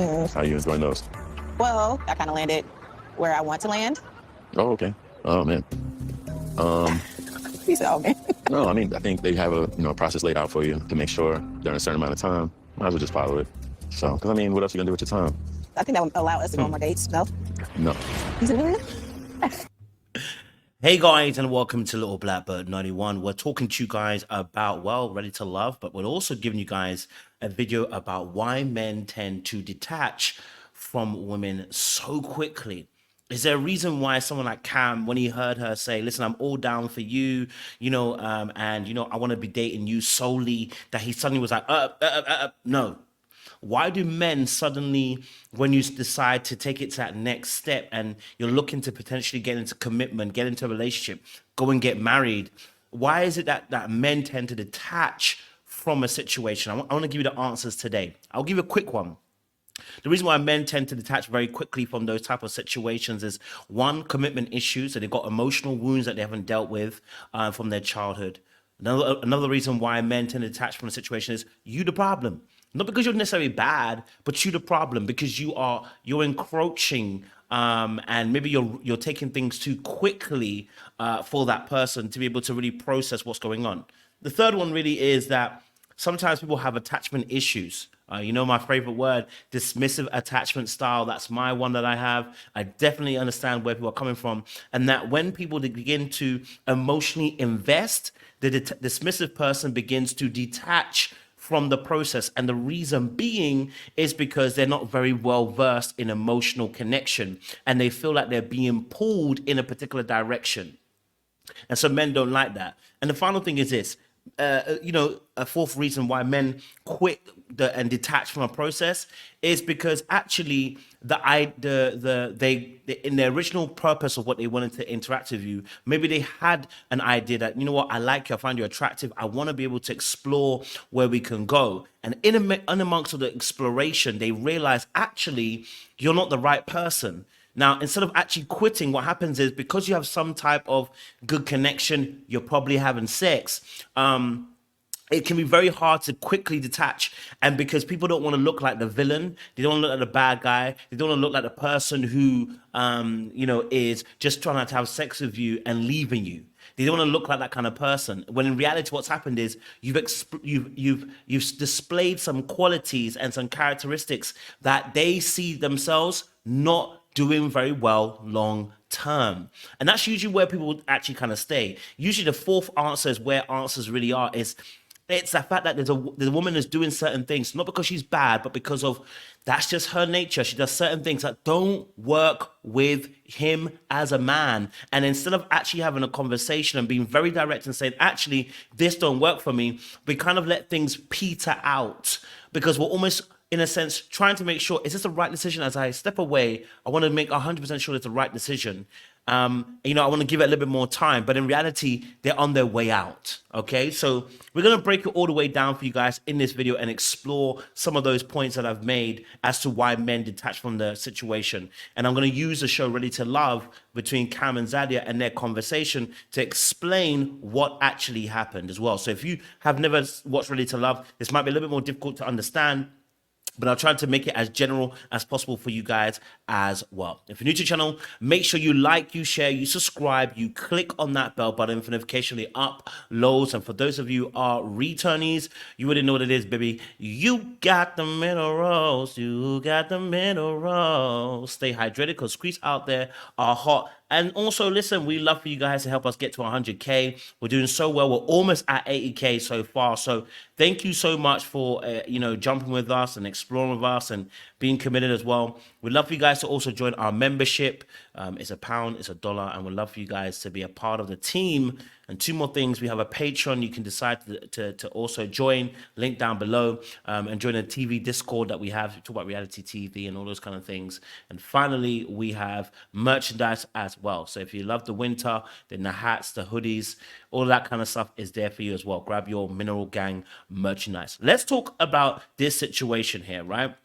How are you enjoying those? Well, I kind of landed where I want to land. Oh, okay. Oh man. He said, "Oh man." No, I mean I think they have a process laid out for you to make sure during a certain amount of time. Might as well just follow it. So, because I mean, what else are you gonna do with your time? I think that would allow us to go on more dates. No. No. He said, Hey guys, and welcome to Little Blackbird 91. We're talking to you guys about, well, Ready to Love, but we're also giving you guys a video about why men tend to detach from women so quickly. Is there a reason why someone like Cam, when he heard her say, listen, I'm all down for you, and I want to be dating you solely, that he suddenly was like, no. Why do men suddenly, when you decide to take it to that next step and you're looking to potentially get into commitment, get into a relationship, go and get married, why is it that men tend to detach from a situation? I want to give you the answers today. I'll give you a quick one. The reason why men tend to detach very quickly from those type of situations is, one, commitment issues. So they've got emotional wounds that they haven't dealt with from their childhood. Another reason why men tend to detach from a situation is you the problem. Not because you're necessarily bad, but you the problem, because you're encroaching, and maybe you're taking things too quickly for that person to be able to really process what's going on. The third one really is that sometimes people have attachment issues. My favorite word, dismissive attachment style. That's my one that I have. I definitely understand where people are coming from. And that when people begin to emotionally invest, the dismissive person begins to detach from the process. And the reason being is because they're not very well versed in emotional connection and they feel like they're being pulled in a particular direction. And so men don't like that. And the final thing is this. A fourth reason why men quit and detach from a process is because actually they in their original purpose of what they wanted to interact with you, maybe they had an idea that, you know what, I like you, I find you attractive, I want to be able to explore where we can go. And in amongst the exploration, they realize actually you're not the right person. Now, instead of actually quitting, what happens is, because you have some type of good connection, you're probably having sex. It can be very hard to quickly detach. And because people don't want to look like the villain, they don't want to look like the bad guy, they don't want to look like the person who, is just trying to have sex with you and leaving you. They don't want to look like that kind of person. When in reality, what's happened is you've displayed some qualities and some characteristics that they see themselves not doing very well long term. And that's usually where people actually kind of stay. Usually the fourth answer is where answers really are, is it's the fact that there's a woman that's doing certain things, not because she's bad, but because of that's just her nature. She does certain things that don't work with him as a man. And instead of actually having a conversation and being very direct and saying, actually, this don't work for me, we kind of let things peter out because we're almost, in a sense, trying to make sure, is this the right decision? As I step away, I want to make 100% sure it's the right decision. I want to give it a little bit more time, but in reality, they're on their way out. Okay, so we're going to break it all the way down for you guys in this video and explore some of those points that I've made as to why men detach from the situation. And I'm going to use the show Ready to Love between Cam and Zadia and their conversation to explain what actually happened as well. So if you have never watched Ready to Love, this might be a little bit more difficult to understand, but I'll try to make it as general as possible for you guys as well. If you're new to the channel, make sure you like, you share, you subscribe, you click on that bell button for notification of the uploads. And for those of you who are returnees, you already know what it is, baby. You got the minerals. You got the minerals. Stay hydrated because streets out there are hot. And also, listen, we love for you guys to help us get to 100K. We're doing so well. We're almost at 80K so far. So thank you so much for, jumping with us and exploring with us and being committed as well. We'd love for you guys to also join our membership. It's £1, it's $1, and we'd love for you guys to be a part of the team. And two more things, we have a Patreon you can decide to also join, link down below, and join a TV Discord that we have. We talk about reality TV and all those kind of things. And finally, we have merchandise as well. So if you love the winter, then the hats, the hoodies, all that kind of stuff is there for you as well. Grab your Mineral Gang merchandise. Let's talk about this situation here, right?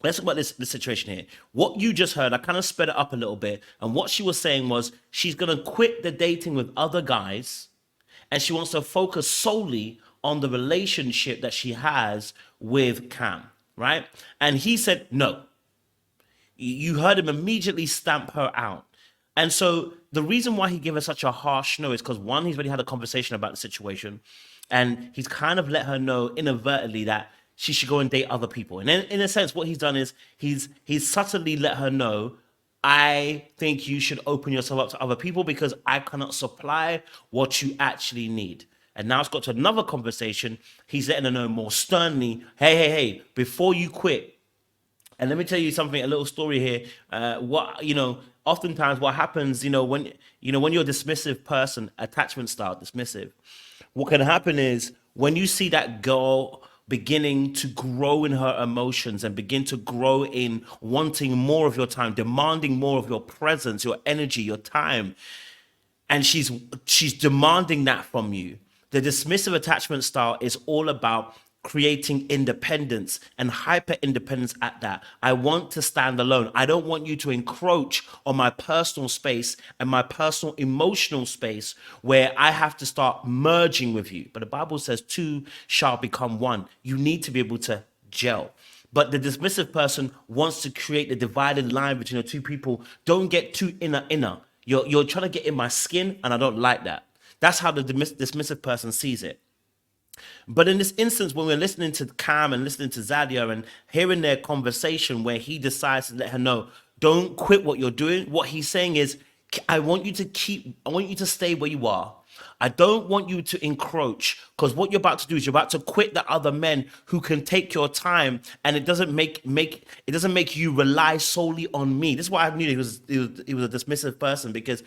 Let's talk about this situation here. What you just heard, I kind of sped it up a little bit. And what she was saying was she's going to quit the dating with other guys and she wants to focus solely on the relationship that she has with Cam. right? And he said no. You heard him immediately stamp her out. And so the reason why he gave her such a harsh no is because one, he's already had a conversation about the situation, and he's kind of let her know inadvertently that she should go and date other people. And in a sense, what he's done is he's subtly let her know, I think you should open yourself up to other people because I cannot supply what you actually need. And now it's got to another conversation. He's letting her know more sternly, hey, before you quit, and let me tell you something, a little story here. Oftentimes what happens, when you're a dismissive person, attachment style, dismissive, what can happen is when you see that girl beginning to grow in her emotions and begin to grow in wanting more of your time, demanding more of your presence, your energy, your time, and she's demanding that from you. The dismissive attachment style is all about creating independence and hyper independence at that. I want to stand alone. I don't want you to encroach on my personal space and my personal emotional space where I have to start merging with you. But the Bible says two shall become one. You need to be able to gel. But the dismissive person wants to create the divided line between the two people. Don't get too inner. You're trying to get in my skin, and I don't like that. That's how the dismissive person sees it. But in this instance, when we're listening to Cam and listening to Zadia and hearing their conversation where he decides to let her know, don't quit what you're doing, what he's saying is, I want you to stay where you are. I don't want you to encroach, because what you're about to do is you're about to quit the other men who can take your time, and it doesn't make you rely solely on me. This is why I knew he was a dismissive person, because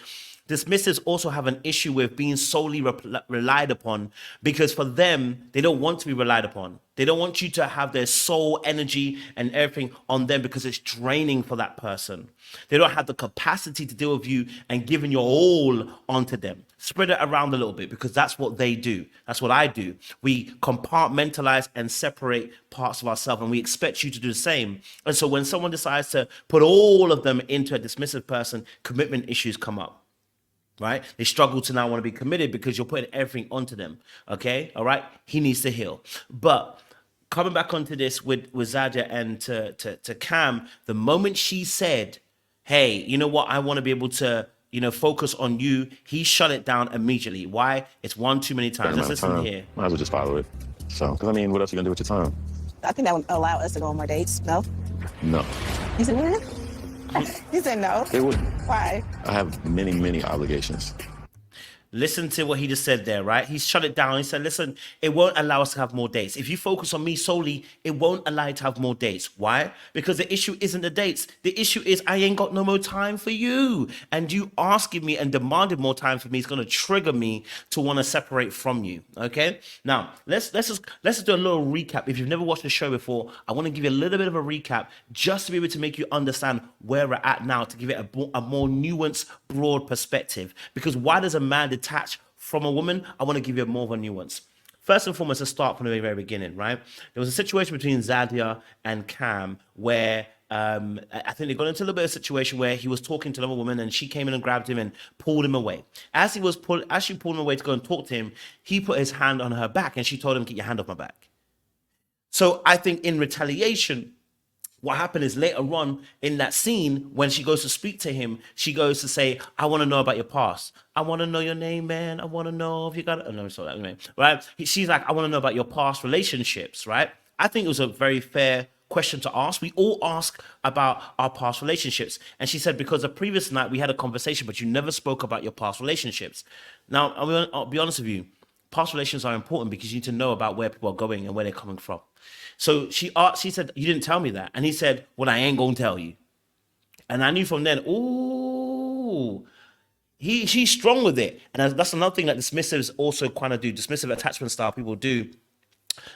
dismissives also have an issue with being solely relied upon, because for them, they don't want to be relied upon. They don't want you to have their soul, energy, and everything on them because it's draining for that person. They don't have the capacity to deal with you and giving your all onto them. Spread it around a little bit, because that's what they do. That's what I do. We compartmentalize and separate parts of ourselves, and we expect you to do the same. And so when someone decides to put all of them into a dismissive person, commitment issues come up. Right? They struggle to now want to be committed because you're putting everything onto them. Okay? All right? He needs to heal. But coming back onto this with Zadia and to Cam, the moment she said, hey, you know what? I want to be able to, focus on you, he shut it down immediately. Why? It's one too many times. Let's listen here. Might as well just follow it. So, because what else are you going to do with your time? I think that would allow us to go on more dates. No? No. You said what? You said no. It wouldn't. Why? I have many, many obligations. Listen to what he just said there, right? He shut it down. He said, listen, it won't allow us to have more dates. If you focus on me solely, it won't allow you to have more dates. Why? Because the issue isn't the dates. The issue is I ain't got no more time for you. And you asking me and demanding more time for me is going to trigger me to want to separate from you. Okay? Now, let's just do a little recap. If you've never watched the show before, I want to give you a little bit of a recap just to be able to make you understand where we're at now, to give it a more nuanced, broad perspective. Because why does a man detach from a woman? I want to give you more of a nuance. First and foremost, let's start from the very beginning, right? There was a situation between Zadia and Cam where I think they got into a little bit of a situation where he was talking to another woman and she came in and grabbed him and pulled him away. As she pulled him away to go and talk to him, he put his hand on her back and she told him, get your hand off my back. So I think in retaliation, what happened is later on in that scene, when she goes to speak to him, she goes to say, I want to know about your past. I want to know your name, man. I want to know if you got it. Oh, no, sorry, anyway, right? She's like, I want to know about your past relationships, right? I think it was a very fair question to ask. We all ask about our past relationships. And she said, because the previous night we had a conversation, but you never spoke about your past relationships. Now, I'll be honest with you. Past relations are important because you need to know about where people are going and where they're coming from. So she said, you didn't tell me that. And he said, well, I ain't going to tell you. And I knew from then, ooh, she's strong with it. And that's another thing that dismissives also kind of do. Dismissive attachment style people do.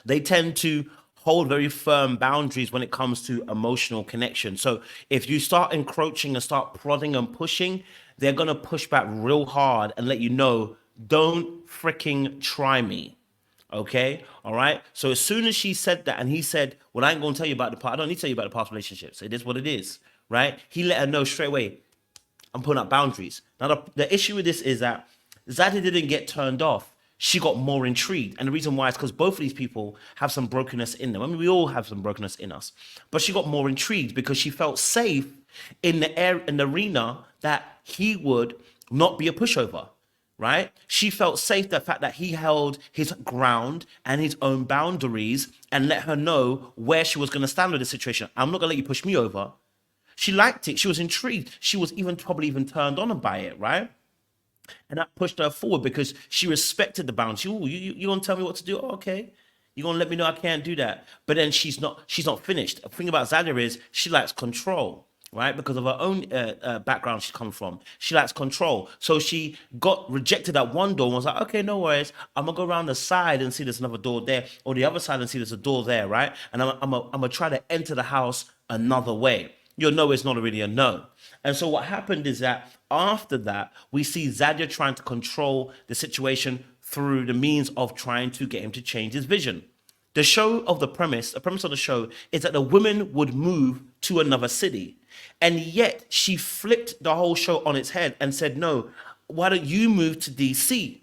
They tend to hold very firm boundaries when it comes to emotional connection. So if you start encroaching and start prodding and pushing, they're going to push back real hard and let you know, don't freaking try me. Okay, all right. So as soon as she said that, and he said, "Well, I ain't gonna tell you about the past. I don't need to tell you about the past relationships. It is what it is." Right? He let her know straight away. I'm putting up boundaries. Now the issue with this is that Zadia didn't get turned off. she got more intrigued. And the reason why is because both of these people have some brokenness in them. I mean, we all have some brokenness in us, but she got more intrigued because she felt safe in the arena that he would not be a pushover, right? She felt safe the fact that he held his ground and his own boundaries and let her know where she was going to stand with the situation. I'm not going to let you push me over. She liked it. She was intrigued. She was probably even turned on by it, right? And that pushed her forward because she respected the boundaries. Oh, you gonna tell me what to do? Oh, okay. You're gonna let me know I can't do that. But then she's not finished. The thing about Zadia is she likes control, right? Because of her own background she's come from. She likes control. So she got rejected at one door and was like, okay, no worries. I'm gonna go around the side and see there's another door there, or the other side and see there's a door there, right? And I'm gonna try to enter the house another way. Your no is not really a no. And so what happened is that after that, we see Zadia trying to control the situation through the means of trying to get him to change his vision. The premise of the show is that the women would move to another city. And yet she flipped the whole show on its head and said, no, why don't you move to DC?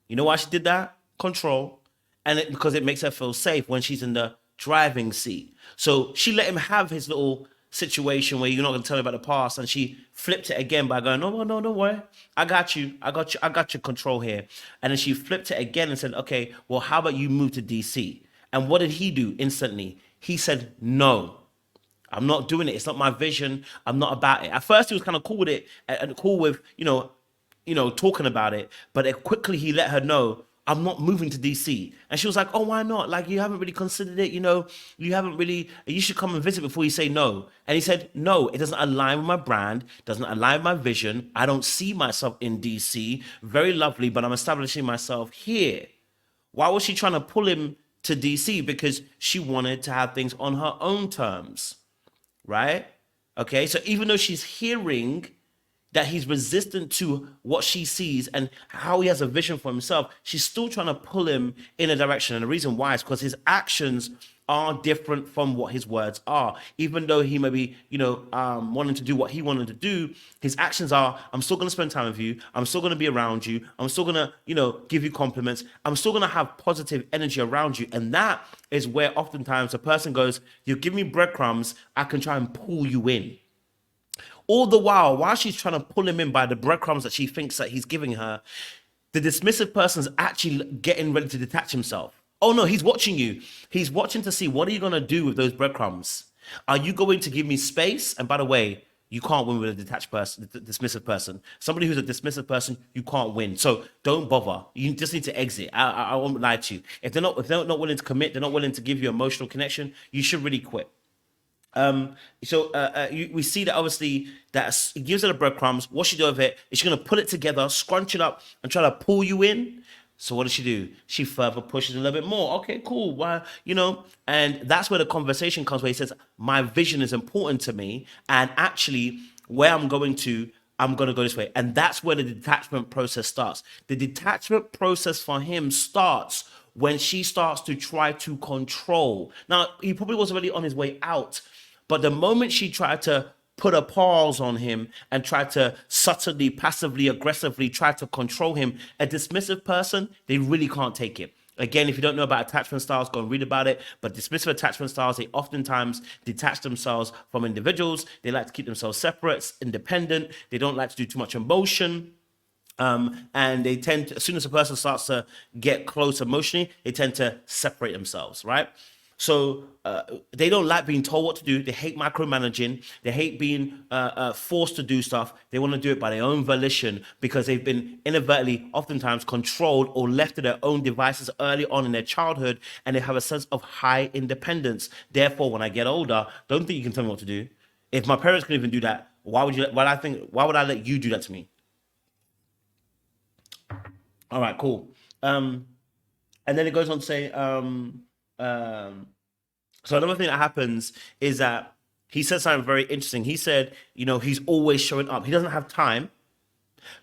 You know why she did that? Control. And because it makes her feel safe when she's in the driving seat. So she let him have his little situation where you're not going to tell me about the past, and she flipped it again by going, no, don't worry. I got you control here. And then she flipped it again and said, okay, well, how about you move to DC? And what did he do instantly? He said, no, I'm not doing it. It's not my vision. I'm not about it. At first he was kind of cool with it and cool with, talking about it. But quickly he let her know, I'm not moving to DC. And she was like, oh, why not? Like, you haven't really considered it, you should come and visit before you say no. And he said, no, it doesn't align with my brand, doesn't align with my vision. I don't see myself in DC. Very lovely, but I'm establishing myself here. Why was she trying to pull him to DC? Because she wanted to have things on her own terms, right? Okay, so even though she's hearing that he's resistant to what she sees and how he has a vision for himself, she's still trying to pull him in a direction. And the reason why is because his actions are different from what his words are. Even though he may be, wanting to do what he wanted to do, his actions are, I'm still going to spend time with you. I'm still going to be around you. I'm still going to, give you compliments. I'm still going to have positive energy around you. And that is where oftentimes a person goes, you give me breadcrumbs, I can try and pull you in. All the while she's trying to pull him in by the breadcrumbs that she thinks that he's giving her, the dismissive person's actually getting ready to detach himself. Oh no, he's watching you. He's watching to see, what are you going to do with those breadcrumbs? Are you going to give me space? And by the way, you can't win with a detached person, the dismissive person. Somebody who's a dismissive person, you can't win. So don't bother. You just need to exit. I won't lie to you. If they're not willing to commit, they're not willing to give you emotional connection, you should really quit. We see that obviously that it gives her the breadcrumbs. What she do with it is she's going to put it together, scrunch it up, and try to pull you in. So what does she do? She further pushes a little bit more. Okay, cool. Why, and that's where the conversation comes, where he says, my vision is important to me. And actually, where I'm going to go this way. And that's where the detachment process starts. The detachment process for him starts when she starts to try to control. Now, he probably was already on his way out, but the moment she tried to put a pause on him and tried to subtly, passively, aggressively try to control him, a dismissive person, they really can't take it. Again, if you don't know about attachment styles, go and read about it. But dismissive attachment styles, they oftentimes detach themselves from individuals. They like to keep themselves separate, independent. They don't like to do too much emotion. And they tend to, as soon as a person starts to get close emotionally, they tend to separate themselves, right? So they don't like being told what to do. They hate micromanaging. They hate being forced to do stuff. They want to do it by their own volition because they've been inadvertently, oftentimes, controlled or left to their own devices early on in their childhood, and they have a sense of high independence. Therefore, when I get older, don't think you can tell me what to do. If my parents can even do that, why would I let you do that to me? All right, cool. And then it goes on to say, so another thing that happens is that he said something very interesting. He said, he's always showing up. He doesn't have time,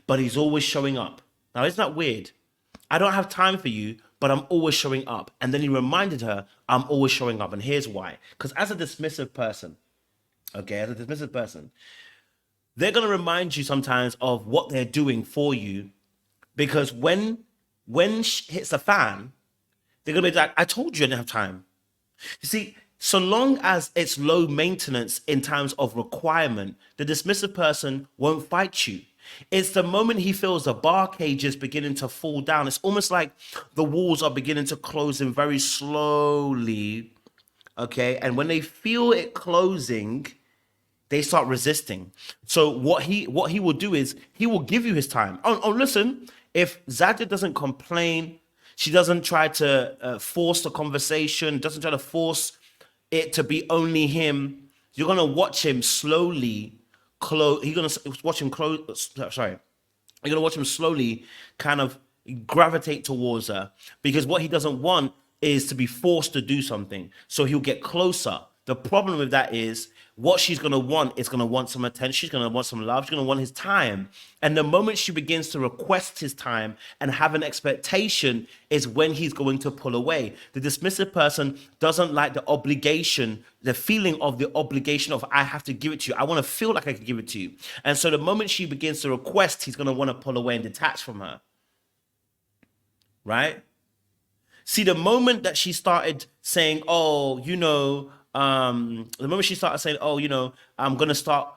but he's always showing up. Now, isn't that weird? I don't have time for you, but I'm always showing up. And then he reminded her, I'm always showing up. And here's why. Because as a dismissive person, they're going to remind you sometimes of what they're doing for you. Because when When hits the fan, they're gonna be like, I told you I didn't have time. You see, so long as it's low maintenance in terms of requirement, the dismissive person won't fight you. It's the moment he feels the bar cage is beginning to fall down. It's almost like the walls are beginning to close in very slowly. Okay. And when they feel it closing, they start resisting. So what he will do is he will give you his time. Oh, listen, if Zadia doesn't complain, she doesn't try to force the conversation, doesn't try to force it to be only him. You're gonna watch him slowly close. You're gonna watch him close. Sorry, you're gonna watch him slowly kind of gravitate towards her, because what he doesn't want is to be forced to do something. So he'll get closer. The problem with that is what she's gonna want is gonna want some attention, she's gonna want some love, she's gonna want his time. And the moment she begins to request his time and have an expectation is when he's going to pull away. The dismissive person doesn't like the obligation, the feeling of the obligation of I have to give it to you. I want to feel like I can give it to you. And so the moment she begins to request, he's gonna want to pull away and detach from her. Right? See, the moment that she started saying, oh, the moment she started saying, oh, I'm going to start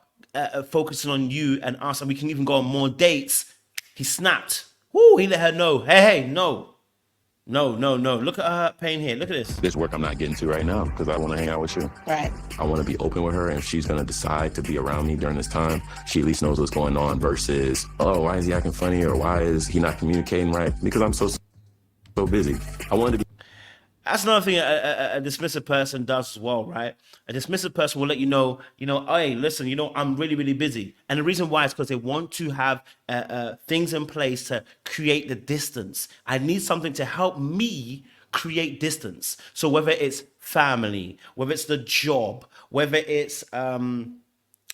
focusing on you and us, and we can even go on more dates, he snapped. Woo, he let her know, hey, no. Look at her pain here. Look at this. There's work I'm not getting to right now because I want to hang out with you. Right. I want to be open with her, and if she's going to decide to be around me during this time, she at least knows what's going on versus, oh, why is he acting funny, or why is he not communicating right? Because I'm so busy. I wanted to be. That's another thing a dismissive person does as well, right? A dismissive person will let you know, hey, listen, I'm really, really busy. And the reason why is because they want to have things in place to create the distance. I need something to help me create distance. So whether it's family, whether it's the job, whether it's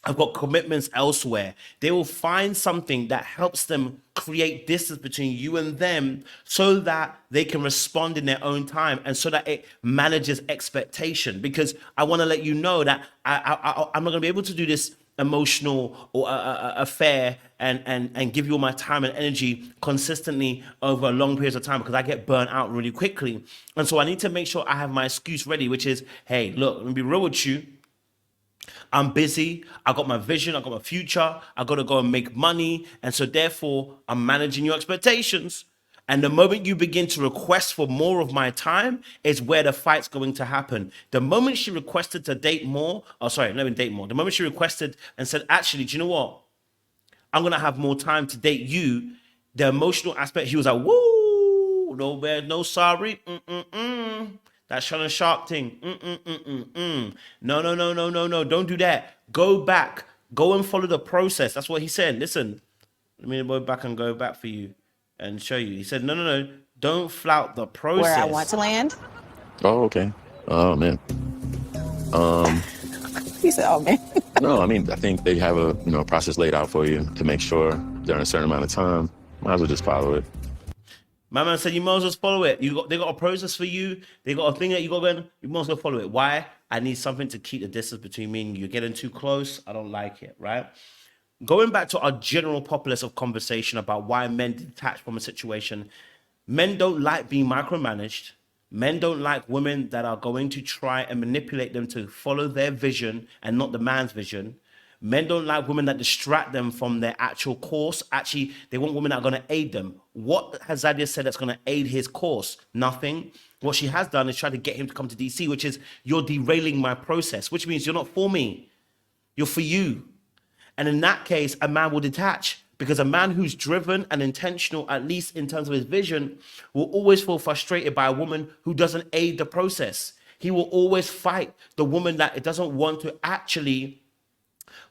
I've got commitments elsewhere, they will find something that helps them create distance between you and them so that they can respond in their own time and so that it manages expectation. Because I want to let you know that I'm not going to be able to do this emotional or affair and give you all my time and energy consistently over long periods of time, because I get burnt out really quickly. And so I need to make sure I have my excuse ready, which is, hey, look, let me be real with you. I'm busy. I got my vision. I got my future. I got to go and make money. And so therefore, I'm managing your expectations. And the moment you begin to request for more of my time is where the fight's going to happen. The moment she requested to date more, the moment she requested and said, actually, do you know what? I'm going to have more time to date you. The emotional aspect, he was like, woo, no bad, no sorry. That Shannon Sharp thing. No. Don't do that. Go back. Go and follow the process. That's what he said. Listen, let me go back and go back for you and show you. He said, no. Don't flout the process. Where I want to land. Oh, okay. Oh, man. He said, oh, man. No, I mean, I think they have a process laid out for you to make sure during a certain amount of time, might as well just follow it. My man said, you might as well follow it. They got a process for you. They got a thing that you got going. You might as well follow it. Why? I need something to keep the distance between me and you. You're getting too close. I don't like it, right? Going back to our general populace of conversation about why men detach from a situation, men don't like being micromanaged. Men don't like women that are going to try and manipulate them to follow their vision and not the man's vision. Men don't like women that distract them from their actual course. Actually, they want women that are going to aid them. What has Zadia said that's going to aid his course? Nothing. What she has done is try to get him to come to DC, which is, you're derailing my process, which means you're not for me. You're for you. And in that case, a man will detach, because a man who's driven and intentional, at least in terms of his vision, will always feel frustrated by a woman who doesn't aid the process. He will always fight the woman that doesn't want to actually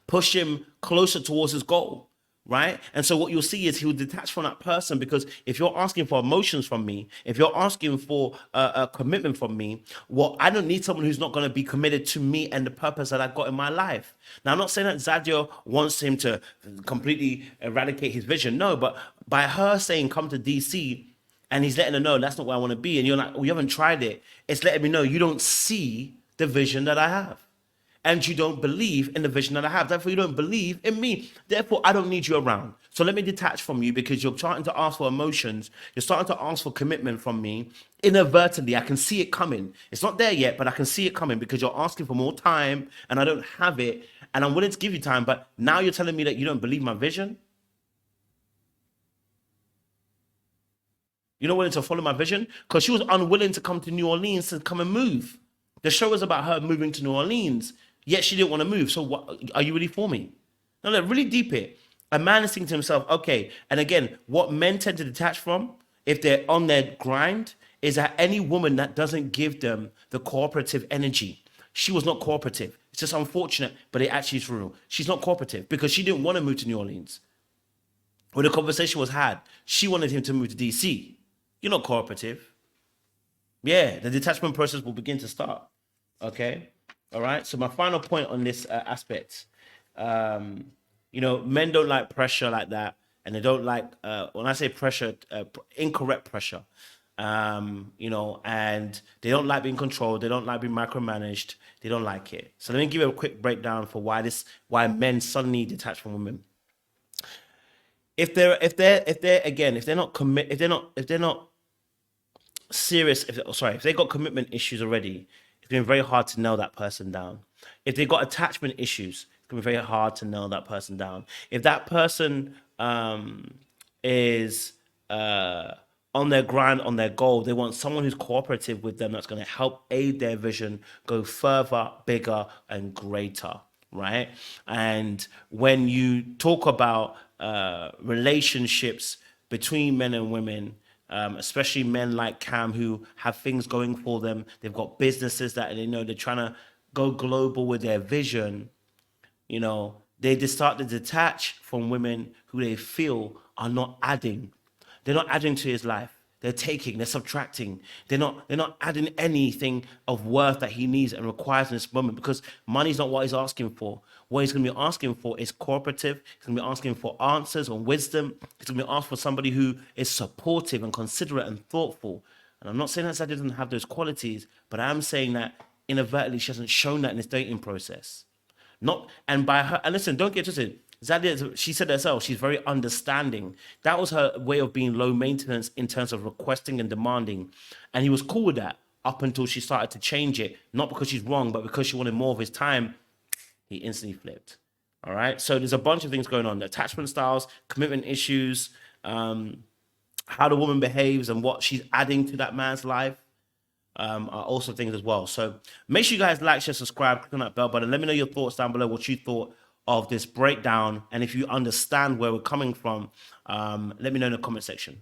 push him closer towards his goal, right? And so what you'll see is he'll detach from that person, because if you're asking for emotions from me, if you're asking for a commitment from me, well, I don't need someone who's not going to be committed to me and the purpose that I've got in my life. Now, I'm not saying that Zadia wants him to completely eradicate his vision. No, but by her saying, come to DC, and he's letting her know that's not where I want to be, and you're like, oh, you haven't tried it. It's letting me know you don't see the vision that I have. and you don't believe in the vision that I have. Therefore, you don't believe in me. Therefore, I don't need you around. So let me detach from you because you're starting to ask for emotions. You're starting to ask for commitment from me. Inadvertently, I can see it coming. It's not there yet, but I can see it coming because you're asking for more time and I don't have it. And I'm willing to give you time, but now you're telling me that you don't believe my vision. You're not willing to follow my vision because she was unwilling to come to New Orleans to come and move. The show was about her moving to New Orleans, yet she didn't want to move. So what, are you really for me? No, look, really deep it. A man is thinking to himself, okay, and again, what men tend to detach from, if they're on their grind, is that any woman that doesn't give them the cooperative energy. She was not cooperative. It's just unfortunate, but it actually is real. She's not cooperative because she didn't want to move to New Orleans. When the conversation was had, she wanted him to move to DC. You're not cooperative. Yeah, the detachment process will begin to start. Okay. All right. So my final point on this aspect, men don't like pressure like that, and they don't like when I say pressure, incorrect pressure. And they don't like being controlled. They don't like being micromanaged. They don't like it. So let me give you a quick breakdown for why men suddenly detach from women. If they're not serious, if they got commitment issues already, it's gonna be very hard to nail that person down. If they got attachment issues, it's gonna be very hard to nail that person down. If that person is on their grind, on their goal, they want someone who's cooperative with them, that's going to help aid their vision go further, bigger, and greater, right? And when you talk about relationships between men and women, especially men like Cam who have things going for them, they've got businesses that they know they're trying to go global with their vision, they just start to detach from women who they feel are not adding. They're not adding to his life. They're taking, they're subtracting. They're not adding anything of worth that he needs and requires in this moment, because money's not what he's asking for. What he's going to be asking for is cooperative. He's going to be asking for answers and wisdom. He's going to be asking for somebody who is supportive and considerate and thoughtful. And I'm not saying that Zadia doesn't have those qualities, but I am saying that inadvertently she hasn't shown that in this dating process. And listen, don't get twisted. Zadia, she said herself, she's very understanding. That was her way of being low maintenance in terms of requesting and demanding. And he was cool with that up until she started to change it, not because she's wrong, but because she wanted more of his time. He instantly flipped. All right. So there's a bunch of things going on: the attachment styles, commitment issues, how the woman behaves, and what she's adding to that man's life. Are also things as well. So make sure you guys like, share, subscribe, click on that bell button. Let me know your thoughts down below, what you thought of this breakdown. And if you understand where we're coming from, let me know in the comment section.